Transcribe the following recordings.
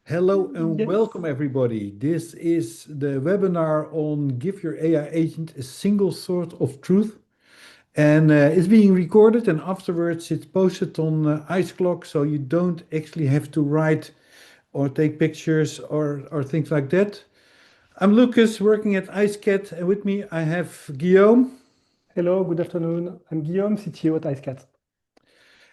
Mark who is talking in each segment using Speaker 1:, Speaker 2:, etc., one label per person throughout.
Speaker 1: Hello and welcome,
Speaker 2: Yes.
Speaker 1: everybody. This is the webinar on Give Your AI Agent a Single Source of Truth. And it's being recorded, and afterwards it's posted on Iceclock, so you don't actually have to write or take pictures or things like that. I'm Lucas, working at Icecat, and with me I have Guillaume.
Speaker 2: Hello, good afternoon. I'm Guillaume, CTO at Icecat.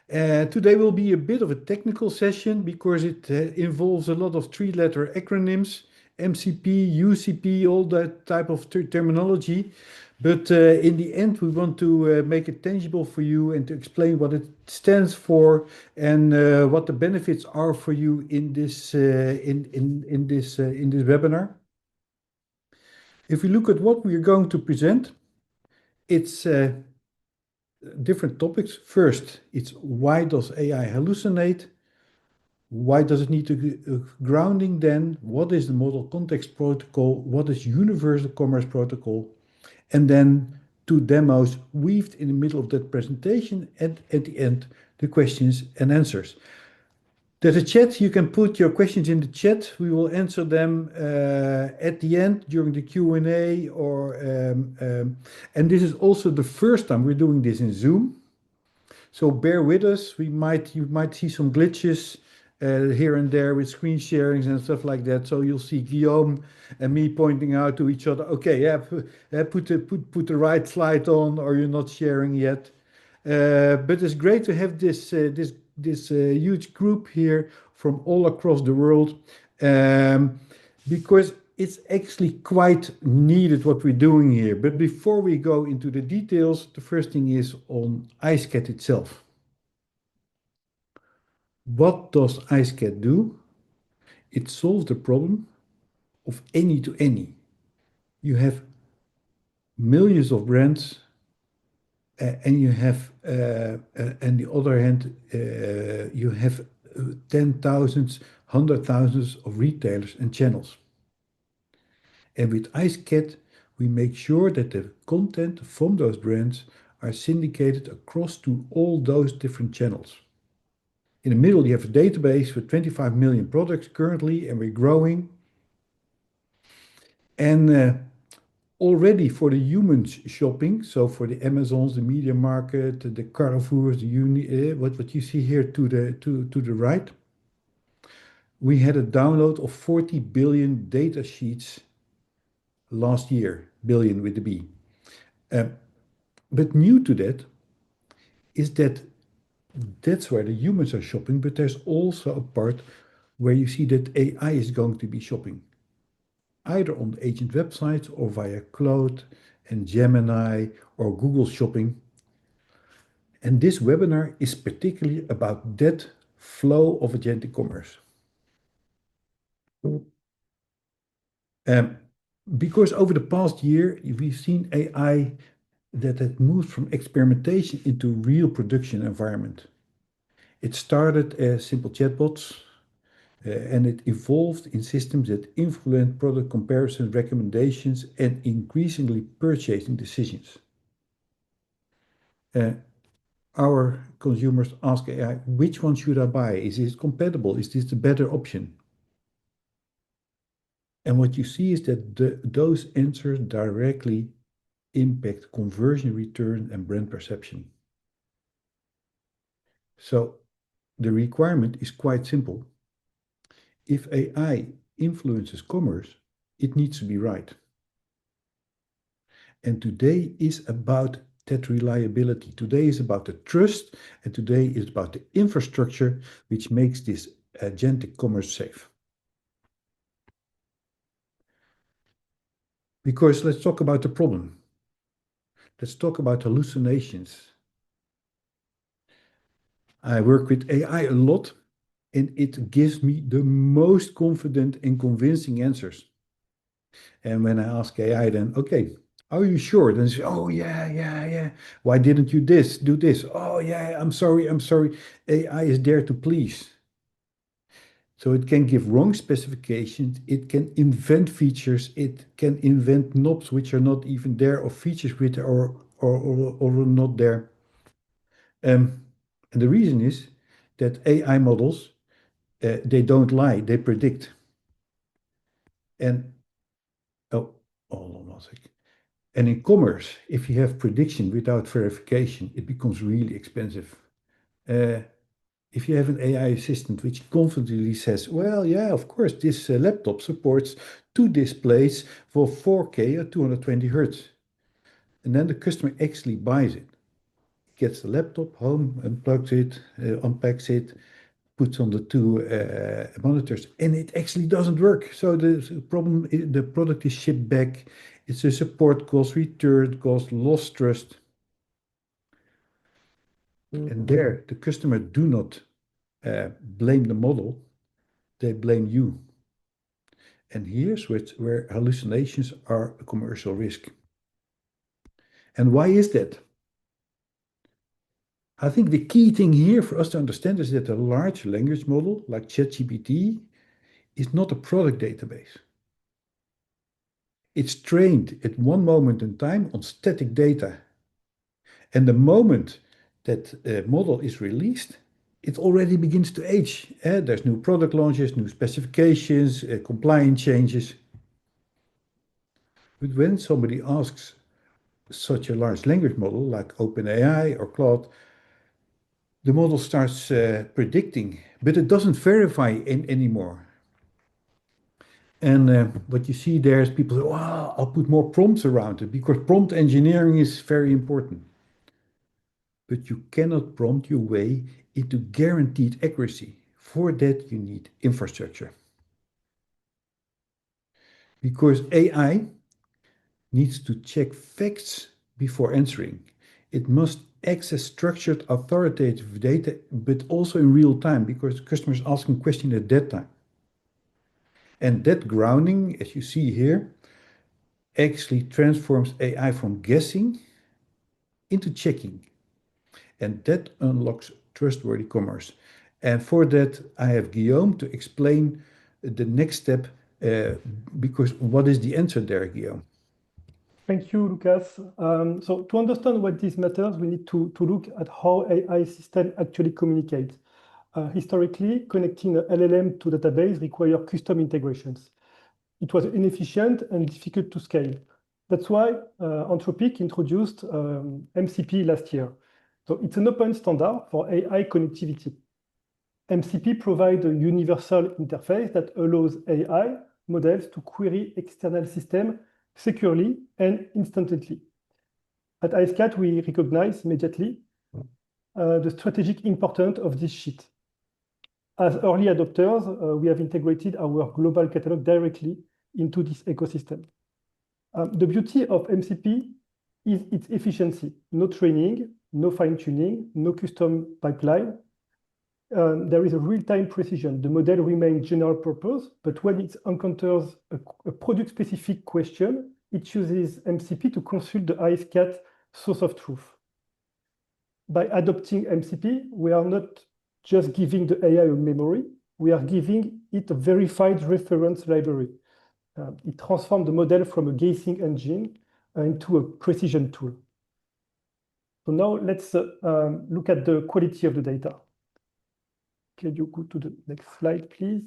Speaker 1: Today will be a bit of a technical session because it involves a lot of three-letter acronyms, MCP, UCP, all that type of terminology. But in the end, we want to make it tangible for you and to explain what it stands for and what the benefits are for you in this in this webinar. If we look at what we are going to present, it's different topics. First, it's why does AI hallucinate? Why does it need to grounding then? What is the model context protocol? What is universal commerce protocol? And then two demos weaved in the middle of that presentation, and at the end, the questions and answers. There's a chat. You can put your questions in the chat. We will answer them at the end during the Q&A. And this is also the first time we're doing this in Zoom. So bear with us. You might see some glitches here and there with screen sharings and stuff like that. So you'll see Guillaume and me pointing out to each other, okay, yeah, put the right slide on, or you're not sharing yet. But it's great to have this huge group here from all across the world, because it's actually quite needed what we're doing here. But before we go into the details, the first thing is on Icecat itself. What does Icecat do? It solves the problem of any to any. You have millions of brands, and you have, on the other hand, you have 10,000s, 100,000s of retailers and channels. And with Icecat, we make sure that the content from those brands are syndicated across to all those different channels. In the middle, you have a database with 25 million products currently, and we're growing. And already for the humans shopping, so for the Amazons, the Media Market, the Carrefours, what you see here to the right, we had a download of 40 billion data sheets last year, billion with the B. But new to that is that that's where the humans are shopping, but there's also a part where you see that AI is going to be shopping, either on the agent websites or via Cloud and Gemini or Google Shopping. And this webinar is particularly about that flow of agentic commerce. Because over the past year, we've seen AI that had moved from experimentation into real production environment. It started as simple chatbots, and it evolved in systems that influence product comparison recommendations and increasingly purchasing decisions. Our consumers ask AI, which one should I buy? Is this compatible? Is this the better option? And what you see is that those answers directly impact conversion return and brand perception. So the requirement is quite simple. If AI influences commerce, it needs to be right. And today is about that reliability. Today is about the trust, and today is about the infrastructure which makes this agentic commerce safe. Because let's talk about the problem. Let's talk about hallucinations. I work with AI a lot, and it gives me the most confident and convincing answers. And when I ask AI, then, okay, are you sure? Then say, oh, yeah, yeah, yeah. Why didn't you do this? Oh, yeah, I'm sorry, I'm sorry. AI is there to please. So it can give wrong specifications, it can invent features, it can invent knobs which are not even there, or features which are not there. And the reason is that AI models They don't lie, they predict. And oh, hold on one second. And in commerce, if you have prediction without verification, it becomes really expensive. Uh, if you have an AI assistant which confidently says, well, yeah, of course, this laptop supports two displays for 4K at 220 hertz. And then the customer actually buys it, gets the laptop home, unplugs it, unpacks it, puts on the two monitors, and it actually doesn't work. So the problem, the product is shipped back. It's a support cost, return cost, lost trust. And there, the customer do not blame the model, they blame you. And here's where hallucinations are a commercial risk. And why is that? I think the key thing here for us to understand is that a large language model like ChatGPT is not a product database. It's trained at one moment in time on static data. And the moment that model is released, it already begins to age. There's new product launches, new specifications, compliance changes. But when somebody asks such a large language model like OpenAI or Claude, the model starts predicting, but it doesn't verify anymore. And what you see there is people say, wow, I'll put more prompts around it because prompt engineering is very important. But you cannot prompt your way into guaranteed accuracy. For that, you need infrastructure. Because AI needs to check facts before answering. It must access structured authoritative data, but also in real time because customers asking questions at that time. And that grounding, as you see here, actually transforms AI from guessing into checking. And that unlocks trustworthy commerce. And for that, I have Guillaume to explain the next step, because what is the answer there, Guillaume?
Speaker 2: Thank you, Lucas. So to understand what this matters, we need to look at how AI systems actually communicate. Historically, connecting a LLM to database required custom integrations. It was inefficient and difficult to scale. That's why Anthropic introduced MCP last year. So it's an open standard for AI connectivity. MCP provides a universal interface that allows AI models to query external systems securely and instantly. At Icecat, we recognize immediately the strategic importance of this shift. As early adopters, we have integrated our global catalog directly into this ecosystem. The beauty of MCP is its efficiency. No training, no fine-tuning, no custom pipeline. There is a real-time precision. The model remains general purpose, but when it encounters a product-specific question, it uses MCP to consult the Icecat source of truth. By adopting MCP, we are not just giving the AI a memory, we are giving it a verified reference library. It transforms the model from a guessing engine into a precision tool. So now let's look at the quality of the data. Can you go to the next slide, please?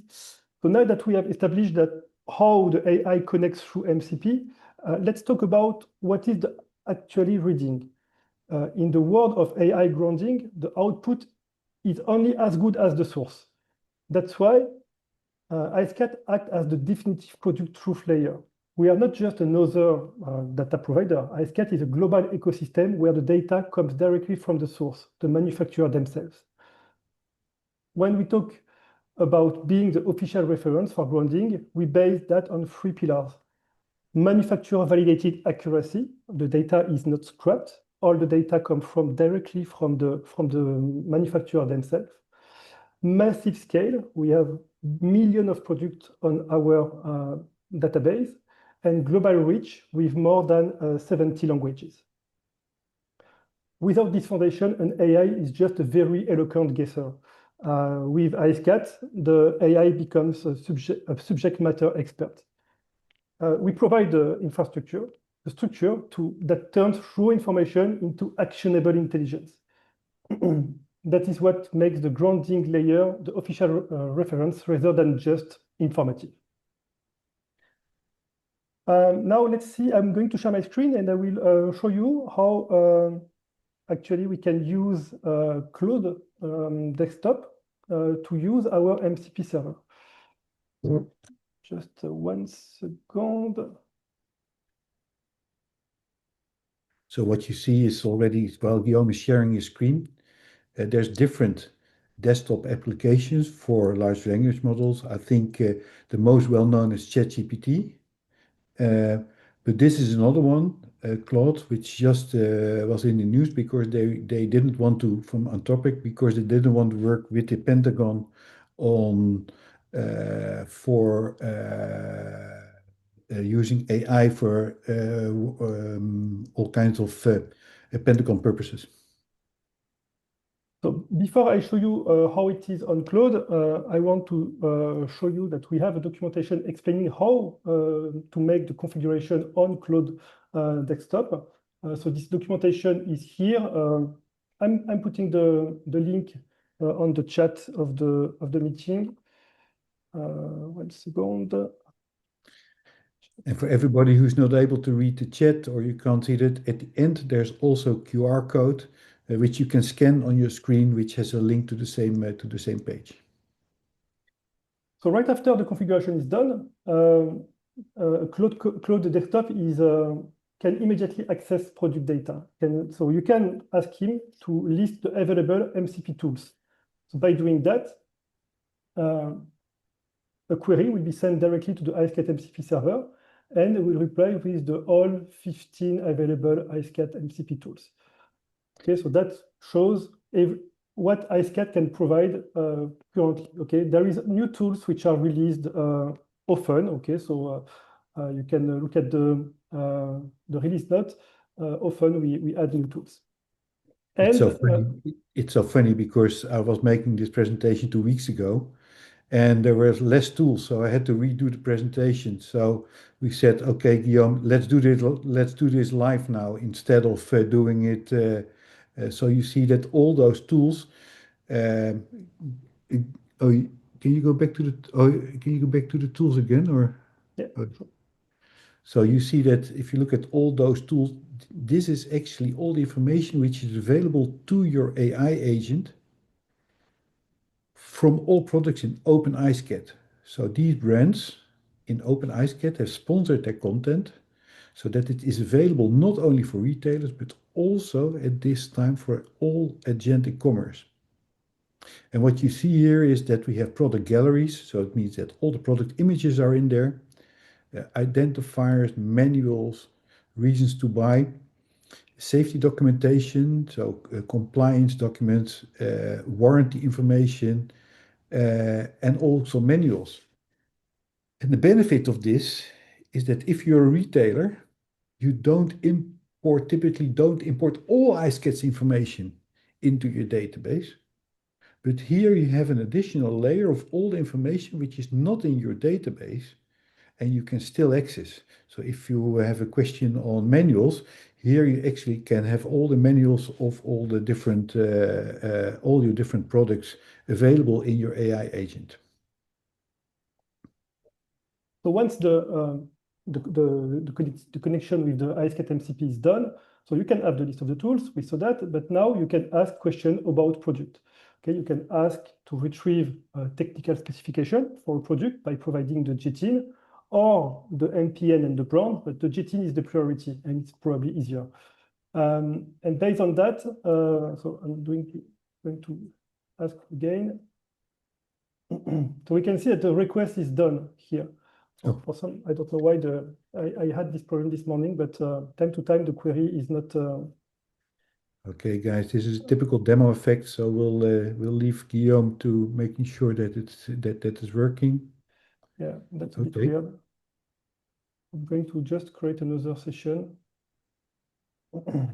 Speaker 2: So now that we have established that how the AI connects through MCP, let's talk about what is actually reading. In the world of AI grounding, the output is only as good as the source. That's why Icecat acts as the definitive product truth layer. We are not just another data provider. Icecat is a global ecosystem where the data comes directly from the source, the manufacturer themselves. When we talk about being the official reference for grounding, we base that on three pillars. Manufacturer validated accuracy, the data is not scrapped. All the data come directly from the manufacturer themselves. Massive scale, we have millions of products on our database, and global reach with more than 70 languages. Without this foundation, an AI is just a very eloquent guesser. With Icecat, the AI becomes a subject matter expert. We provide the infrastructure, the structure that turns raw information into actionable intelligence. that is what makes the grounding layer the official reference rather than just informative. Now let's see, I'm going to share my screen and I will show you how actually we can use Claude desktop to use our MCP server. Just 1 second.
Speaker 1: So what you see is already, while Guillaume is sharing his screen, there's different desktop applications for large language models. I think the most well-known is ChatGPT. But this is another one, Claude, which just was in the news because they didn't want to, from Anthropic, because they didn't want to work with the Pentagon on for using AI for all kinds of Pentagon purposes.
Speaker 2: So before I show you how it is on Claude, I want to show you that we have a documentation explaining how to make the configuration on Claude desktop. So this documentation is here. I'm putting the link on the chat of the meeting. 1 second.
Speaker 1: And for everybody who's not able to read the chat or you can't see it, at the end there's also QR code which you can scan on your screen, which has a link to the same page.
Speaker 2: So right after the configuration is done, Claude desktop is can immediately access product data. So you can ask him to list the available MCP tools. So by doing that, a query will be sent directly to the Icecat MCP server and will reply with the all 15 available Icecat MCP tools. Okay, so that shows what Icecat can provide currently. Okay, there is new tools which are released often. Okay, so you can look at the release note. Often we add new tools.
Speaker 1: It's so funny. It's so funny because I was making this presentation 2 weeks ago, and there were less tools, so I had to redo the presentation. So we said, okay, Guillaume, let's do this live now instead of doing it. So you see that all those tools. Oh, can you go back to the? Oh, can you go back to the tools again, or?
Speaker 2: Yeah.
Speaker 1: So you see that if you look at all those tools, this is actually all the information which is available to your AI agent from all products in Open Icecat. So these brands in Open Icecat have sponsored their content so that it is available not only for retailers, but also at this time for all agentic commerce. And what you see here is that we have product galleries. So it means that all the product images are in there, identifiers, manuals, reasons to buy, safety documentation, so compliance documents, warranty information, and also manuals. And the benefit of this is that if you're a retailer, you typically don't import all Icecat's information into your database. But here you have an additional layer of all the information which is not in your database and you can still access. So if you have a question on manuals, here you actually can have all the manuals of all the different, all your different products available in your AI agent.
Speaker 2: So once the connection with the Icecat MCP is done, so you can have the list of the tools, we saw that, but now you can ask questions about product. Okay, you can ask to retrieve a technical specification for a product by providing the JTIN or the NPN and the brand, but the JTIN is the priority and it's probably easier. And based on that, so I'm going to ask again. So we can see that the request is done here.
Speaker 1: Oh.
Speaker 2: For some, I don't know why I had this problem this morning, but time to time the query is not.
Speaker 1: Okay, guys, this is a typical demo effect, so we'll leave Guillaume to making sure that that is working.
Speaker 2: Yeah, that's a bit weird. I'm going to just create another session. Yeah.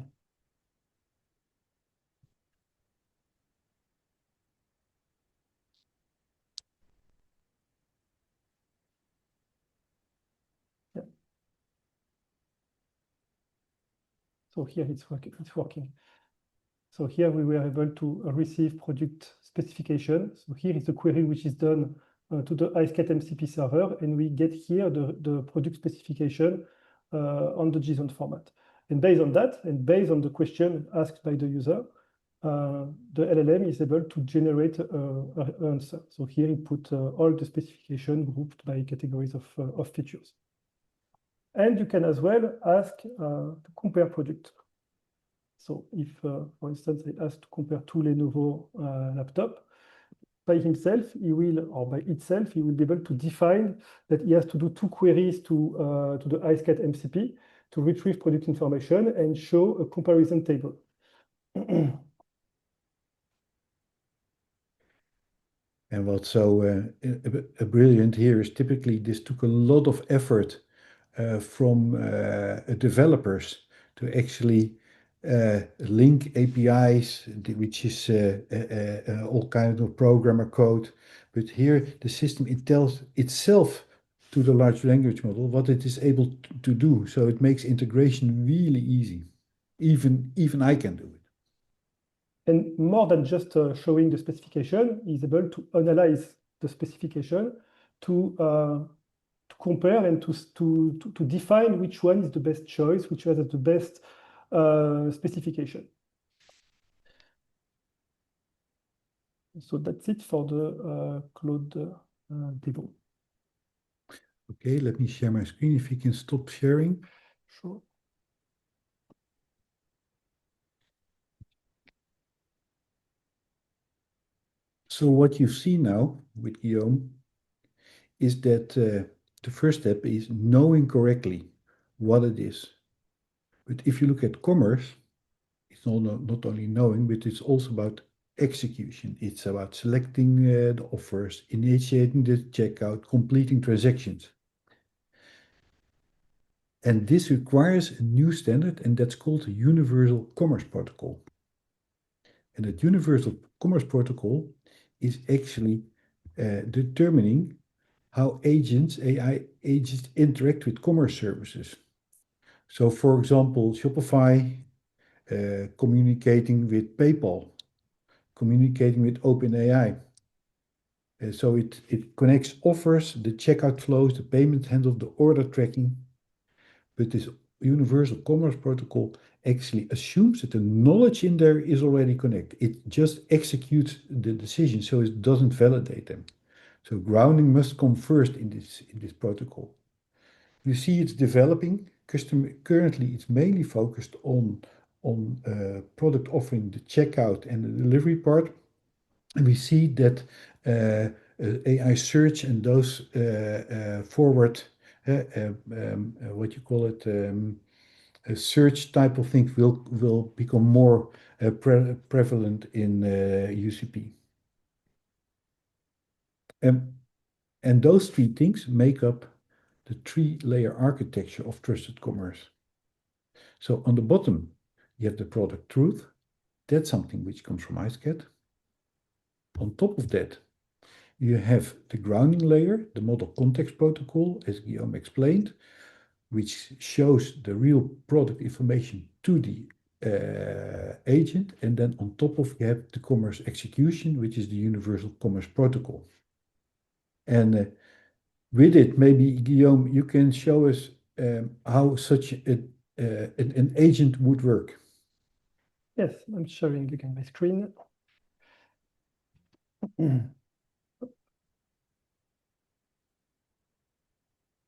Speaker 2: So here it's working. So here we were able to receive product specification. So here is the query which is done to the Icecat MCP server, and we get here the product specification on the JSON format. And based on that, and based on the question asked by the user, the LLM is able to generate an answer. So here it put all the specification grouped by categories of features. And you can as well ask to compare products. So if, for instance, I ask to compare two Lenovo laptops, by himself, he will, or by itself, he will be able to define that he has to do two queries to the Icecat MCP to retrieve product information and show a comparison table.
Speaker 1: And what's so brilliant here is typically this took a lot of effort from developers to actually link APIs, which is all kinds of programmer code. But here the system, it tells itself to the large language model what it is able to do. So it makes integration really easy. Even I can do it.
Speaker 2: And more than just showing the specification, he's able to analyze the specification to compare and to define which one is the best choice, which has the best specification. So that's it for the Claude demo.
Speaker 1: Okay, let me share my screen if you can stop sharing.
Speaker 2: Sure.
Speaker 1: So what you see now with Guillaume is that the first step is knowing correctly what it is. But if you look at commerce, it's not only knowing, but it's also about execution. It's about selecting the offers, initiating the checkout, completing transactions. And this requires a new standard, and that's called the Universal Commerce Protocol. And that Universal Commerce Protocol is actually determining how AI agents interact with commerce services. So, for example, Shopify communicating with PayPal, communicating with OpenAI. So it connects offers, the checkout flows, the payment handle, the order tracking. But this Universal Commerce Protocol actually assumes that the knowledge in there is already connected. It just executes the decision, so it doesn't validate them. So grounding must come first in this protocol. You see it's developing. Currently, it's mainly focused on product offering, the checkout and the delivery part. And we see that AI search and those forward, what you call it, a search type of things will become more prevalent in UCP. And those three things make up the three-layer architecture of trusted commerce. So on the bottom, you have the product truth. That's something which comes from Icecat. On top of that, you have the grounding layer, the model context protocol, as Guillaume explained, which shows the real product information to the agent. And then on top of you have the commerce execution, which is the Universal Commerce Protocol. And with it, maybe Guillaume, you can show us how such an agent would work.
Speaker 2: Yes, I'm sharing again my screen.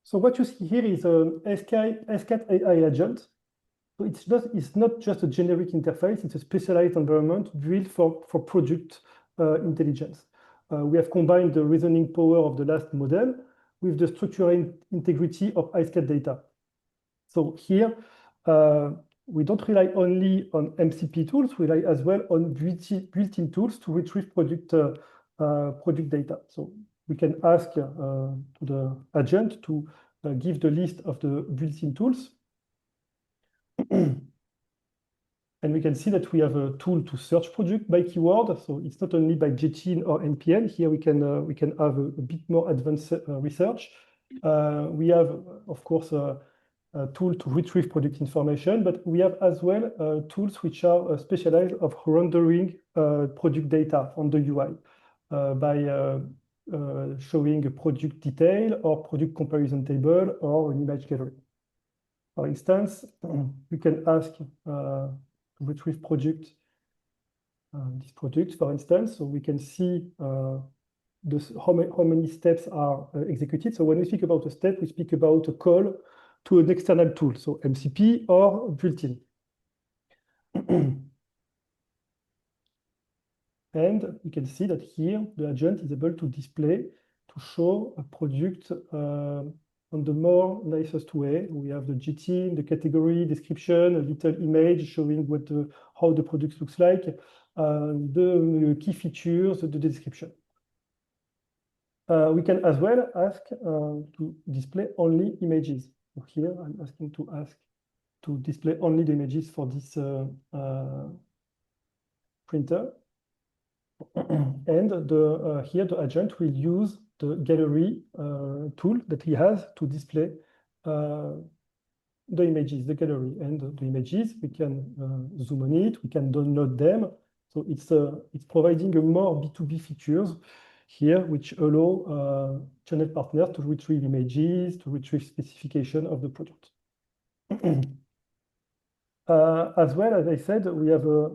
Speaker 2: So what you see here is an Icecat AI agent. So it's not just a generic interface, it's a specialized environment built for product intelligence. We have combined the reasoning power of the last model with the structural integrity of Icecat data. So here, we don't rely only on MCP tools, we rely as well on built-in tools to retrieve product data. So we can ask to the agent to give the list of the built-in tools. And we can see that we have a tool to search product by keyword. So it's not only by JTIN or NPN. Here we can have a bit more advanced research. We have, of course, tool to retrieve product information, but we have as well tools which are specialized of rendering product data on the UI by showing a product detail or product comparison table or an image gallery. For instance, we can ask to retrieve this product, for instance, so we can see how many steps are executed. So when we speak about a step, we speak about a call to an external tool, so MCP or built-in. And you can see that here the agent is able to display, to show a product on the more nicest way. We have the GT, the category description, a little image showing how the product looks like, the key features, the description. We can as well ask to display only images. So here I'm asking to display only the images for this printer. And here the agent will use the gallery tool that he has to display the images, the gallery. And the images, we can zoom on it, we can download them. So it's providing a more B2B features here, which allow channel partners to retrieve images, to retrieve specification of the product. As well, as I said, we have a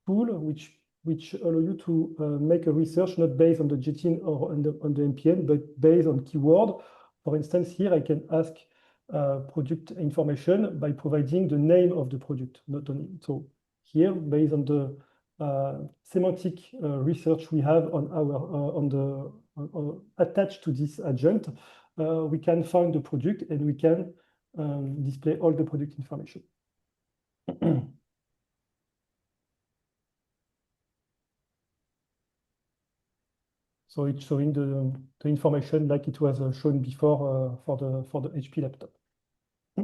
Speaker 2: tool which allow you to make a research not based on the JTIN or on the NPN, but based on keyword. For instance, here I can ask product information by providing the name of the product, not only. So here, based on the semantic research we have on our attached to this agent, we can find the product and we can display all the product information. So it's showing the information like it was shown before for the HP laptop.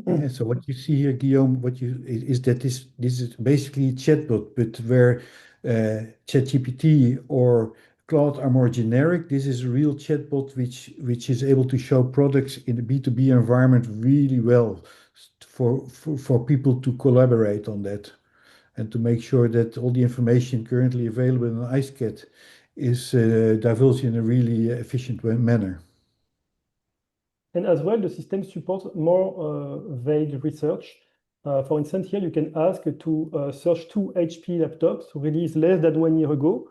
Speaker 1: Yeah, so what you see here, Guillaume, is that this is basically a chatbot, but where ChatGPT or Claude are more generic. This is a real chatbot which is able to show products in the B2B environment really well for people to collaborate on that and to make sure that all the information currently available in Icecat is divulged in a really efficient manner.
Speaker 2: And as well, the system supports more vague research. For instance, here you can ask to search 2 HP laptops released less than 1 year ago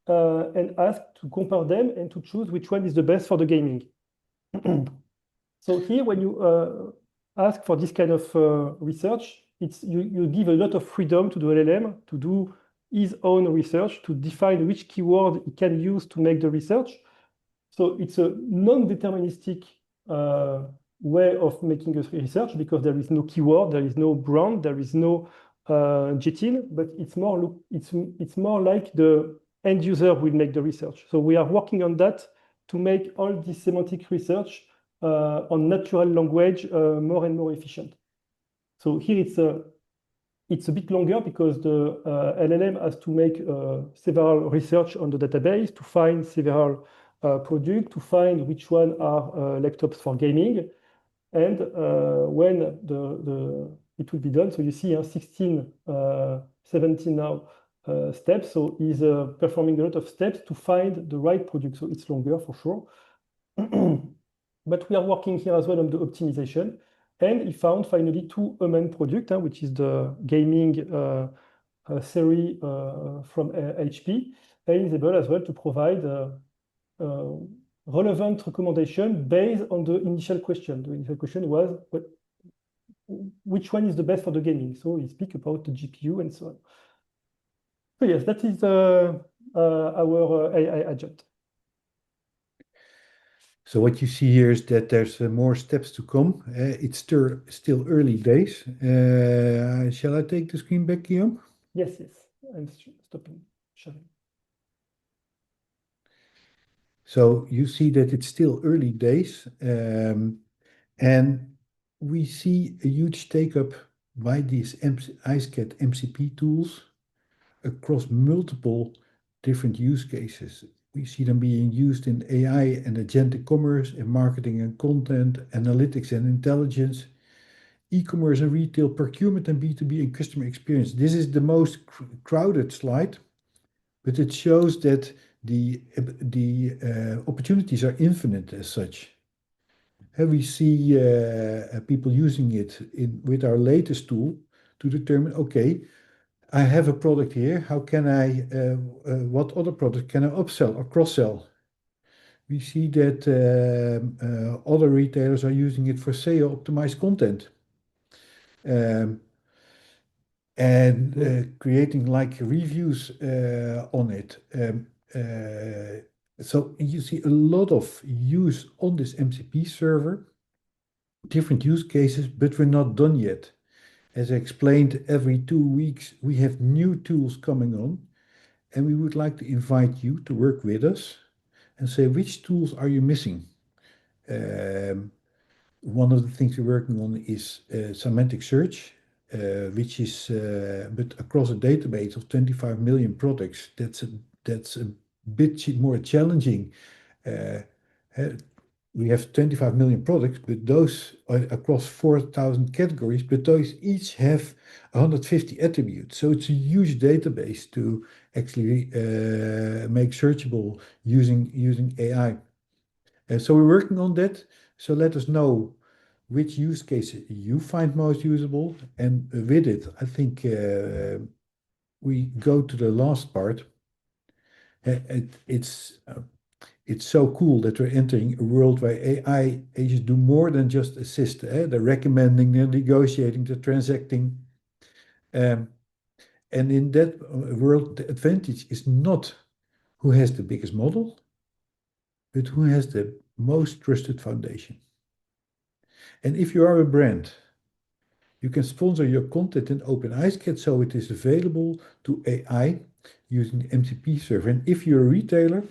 Speaker 2: and ask to compare them and to choose which one is the best for the gaming. So here, when you ask for this kind of research, you give a lot of freedom to the LLM to do his own research, to define which keyword he can use to make the research. So it's a non-deterministic way of making a research because there is no keyword, there is no brand, there is no JTIN, but it's more like the end user will make the research. So we are working on that to make all this semantic research on natural language more and more efficient. So here it's a bit longer because the LLM has to make several research on the database to find several products, to find which one are laptops for gaming. And when it will be done, so you see 16, 17 now steps. So he's performing a lot of steps to find the right product. So it's longer for sure. But we are working here as well on the optimization. And he found finally 2 main products, which is the gaming series from HP, and is able as well to provide relevant recommendation based on the initial question. The initial question was, which one is the best for the gaming? So he speaks about the GPU and so on. So yes, that is our AI agent.
Speaker 1: So what you see here is that there's more steps to come. It's still early days. Shall I take the screen back, Guillaume?
Speaker 2: Yes. I'm stopping sharing.
Speaker 1: So you see that it's still early days, and we see a huge take-up by these Icecat MCP tools across multiple different use cases. We see them being used in AI and agentic commerce, in marketing and content, analytics and intelligence, e-commerce and retail, procurement and B2B and customer experience. This is the most crowded slide, but it shows that the opportunities are infinite as such. And we see people using it with our latest tool to determine, okay, I have a product here. How can what other product can I upsell or cross-sell? We see that other retailers are using it for SEO optimized content. Um, and creating like reviews on it. So you see a lot of use on this MCP server, different use cases, but we're not done yet. As I explained, every 2 weeks we have new tools coming on, and we would like to invite you to work with us and say which tools are you missing. Um, One of the things we're working on is semantic search, which is but across a database of 25 million products. That's a bit more challenging. Uh, uh, we have 25 million products, but those are across 4,000 categories, but those each have 150 attributes. So it's a huge database to actually make searchable using AI. So we're working on that. So let us know which use case you find most usable. And with it, I think we go to the last part. It's so cool that we're entering a world where AI agents do more than just assist. They're recommending, they're negotiating, they're transacting. Um, and in that world, the advantage is not who has the biggest model, but who has the most trusted foundation. And if you are a brand, you can sponsor your content in Open Icecat so it is available to AI using the MCP server. And if you're a retailer,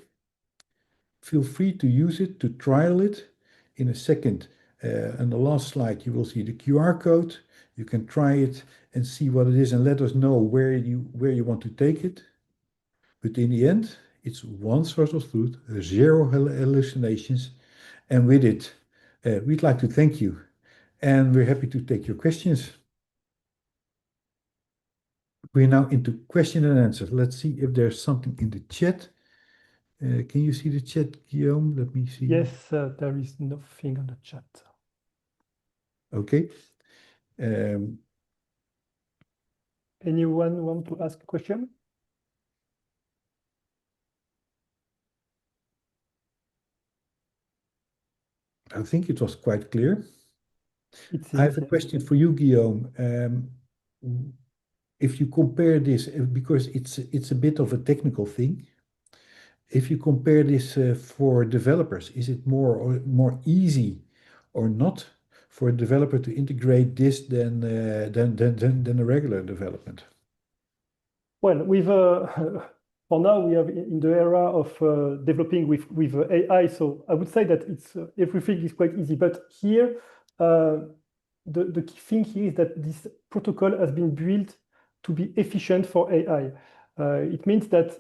Speaker 1: feel free to use it, to trial it. In a second, on the last slide, you will see the QR code. You can try it and see what it is and let us know where you want to take it. But in the end, it's one source of truth, zero hallucinations. And with it, we'd like to thank you. And we're happy to take your questions. We're now into question and answer. Let's see if there's something in the chat. Can you see the chat, Guillaume? Let me see.
Speaker 2: Yes, there is nothing on the chat.
Speaker 1: Okay. Um,
Speaker 2: Anyone want to ask a question?
Speaker 1: I think it was quite clear.
Speaker 2: It
Speaker 1: I have
Speaker 2: seems,
Speaker 1: a
Speaker 2: yes.
Speaker 1: question for you, Guillaume. If you compare this, because it's a bit of a technical thing, if you compare this for developers, is it more easy or not for a developer to integrate this than a regular development?
Speaker 2: Well, with for now we have in the era of developing with AI, so I would say that it's everything is quite easy. But here, the key thing here is that this protocol has been built to be efficient for AI. It means that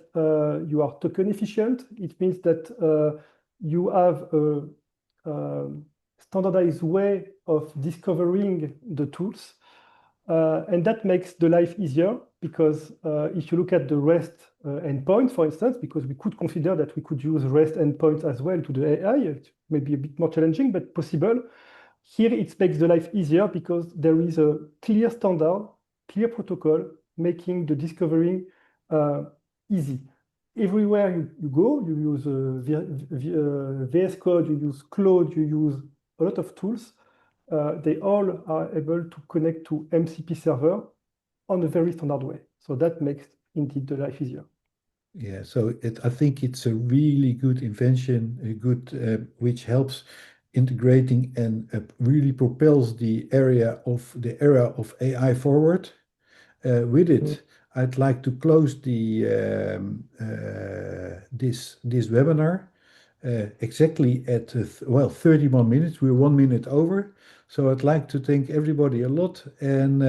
Speaker 2: you are token efficient. It means that you have a standardized way of discovering the tools. And that makes the life easier because if you look at the REST endpoint, for instance, because we could consider that we could use REST endpoints as well to the AI, it may be a bit more challenging, but possible. Here it makes the life easier because there is a clear standard, clear protocol, making the discovering easy. Everywhere you go, you use VS Code, you use Claude, you use a lot of tools. They all are able to connect to MCP server on a very standard way. So that makes indeed the life easier.
Speaker 1: Yeah, so I think it's a really good invention, which helps integrating and really propels the era of AI forward. With it, I'd like to close this webinar exactly at 31 minutes. We're 1 minute over. So I'd like to thank everybody a lot, and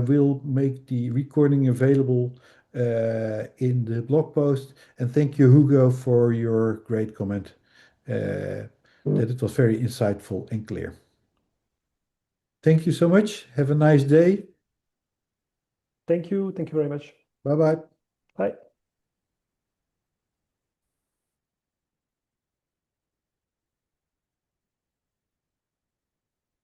Speaker 1: we'll make the recording available in the blog post. And thank you, Hugo, for your great comment. That it was very insightful and clear. Thank you so much. Have a nice day.
Speaker 2: Thank you. Thank you very much.
Speaker 1: Bye bye.
Speaker 2: Bye.